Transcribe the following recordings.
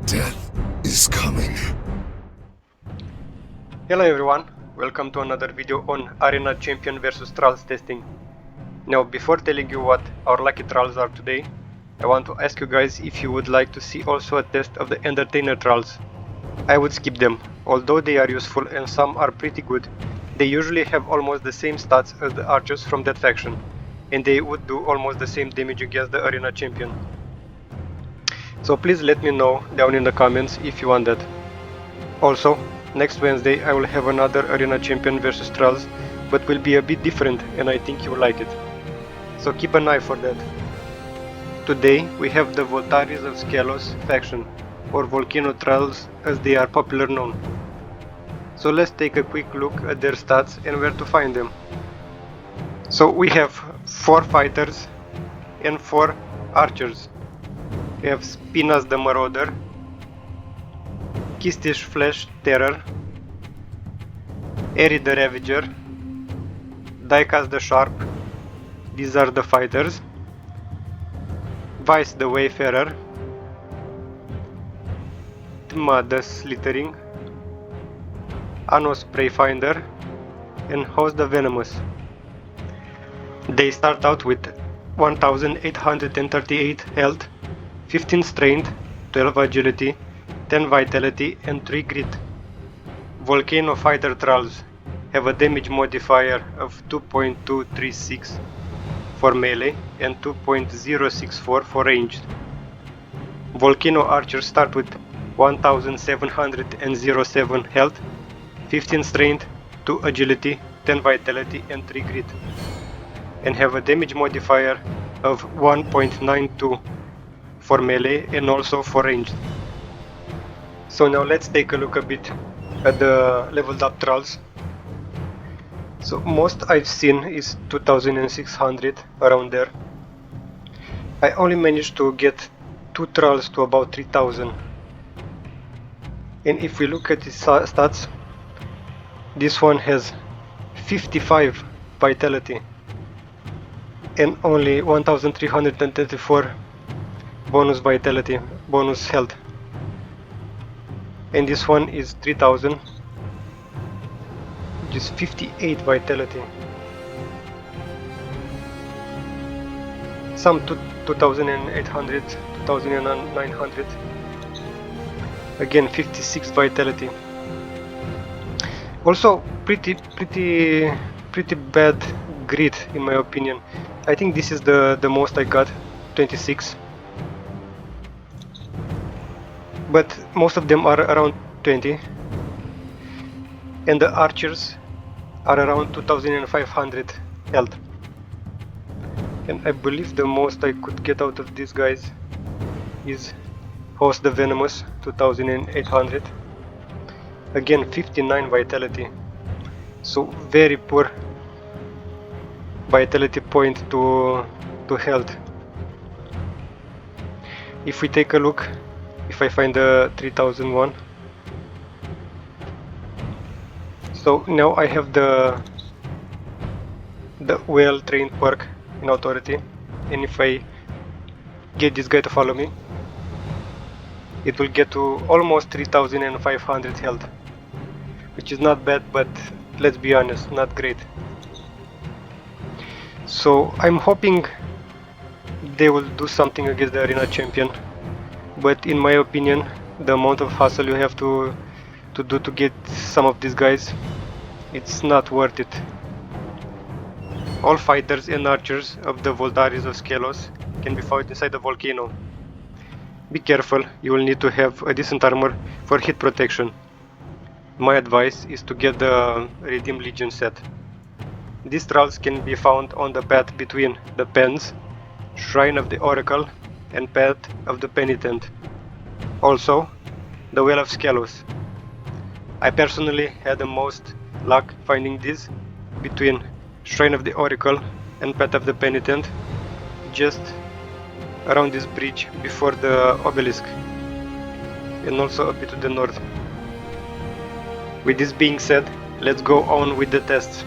Death is coming. Hello everyone, welcome to another video on Arena Champion vs Thralls testing. Now before telling you what our lucky Thralls are today, I want to ask you guys if you would like to see also a test of the Entertainer Thralls. I would skip them, although they are useful and some are pretty good. They usually have almost the same stats as the archers from that faction, and they would do almost the same damage against the Arena Champion. So please let me know down in the comments if you want that. Also, next Wednesday I will have another Arena Champion vs Thralls, but will be a bit different and I think you will like it. So keep an eye for that. Today we have the Voltaries of Skelos faction, or Volcano Thralls as they are popular known. So let's take a quick look at their stats and where to find them. So we have 4 fighters and 4 archers. We have Spinas the Marauder, Kistish Flash Terror, Eri the Ravager, Daikas the Sharp, these are the fighters, Vice the Wayfarer, Tma the Slithering, Anos Preyfinder, and Host the Venomous. They start out with 1838 health, 15 strength, 12 agility, 10 vitality and 3 grit. Volcano Fighter Thralls have a damage modifier of 2.236 for melee and 2.064 for ranged. Volcano Archers start with 1707 health, 15 strength, 2 agility, 10 vitality and 3 grit, and have a damage modifier of 1.92 for melee and also for ranged. So now let's take a look a bit at the leveled up Thralls. So most I've seen is 2600, around there. I only managed to get 2 Thralls to about 3000. And if we look at his stats, this one has 55 vitality and only 1334 bonus vitality, bonus health. And this one is 3000, which is 58 vitality. Some 2800, 2900, again 56 vitality. Also pretty bad grit in my opinion. I think this is the most I got, 26. But most of them are around 20, and the archers are around 2500 health. And I believe the most I could get out of these guys is Host the Venomous, 2800, again 59 vitality, so very poor vitality point to health. If we take a look, if I find the 3001, so now I have the well trained perk in authority, and if I get this guy to follow me, it will get to almost 3500 health, which is not bad, but let's be honest, not great. So I'm hoping they will do something against the Arena Champion, but in my opinion the amount of hassle you have to do to get some of these guys, it's not worth it. All fighters and archers of the Voltaries of Skelos can be found inside the volcano. Be careful, you will need to have a decent armor for hit protection. My advice is to get the Redeem Legion set. These Thralls can be found on the path between the Pens, Shrine of the Oracle and Path of the Penitent. Also, the Well of Skelos. I personally had the most luck finding these between Shrine of the Oracle and Path of the Penitent, just around this bridge before the obelisk, and also a bit to the north. With this being said, let's go on with the tests.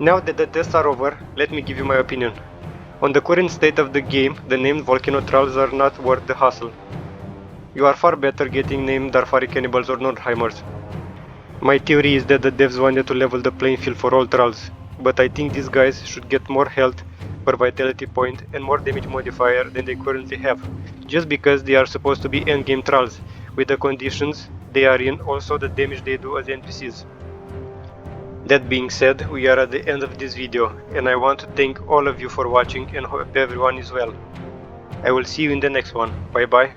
Now that the tests are over, let me give you my opinion. On the current state of the game, the named Volcano Thralls are not worth the hassle. You are far better getting named Darfari Cannibals or Nordheimers. My theory is that the devs wanted to level the playing field for all Thralls, but I think these guys should get more health per vitality point and more damage modifier than they currently have, just because they are supposed to be endgame Thralls, with the conditions they are in, also the damage they do as NPCs. That being said, we are at the end of this video, and I want to thank all of you for watching and hope everyone is well. I will see you in the next one. Bye bye.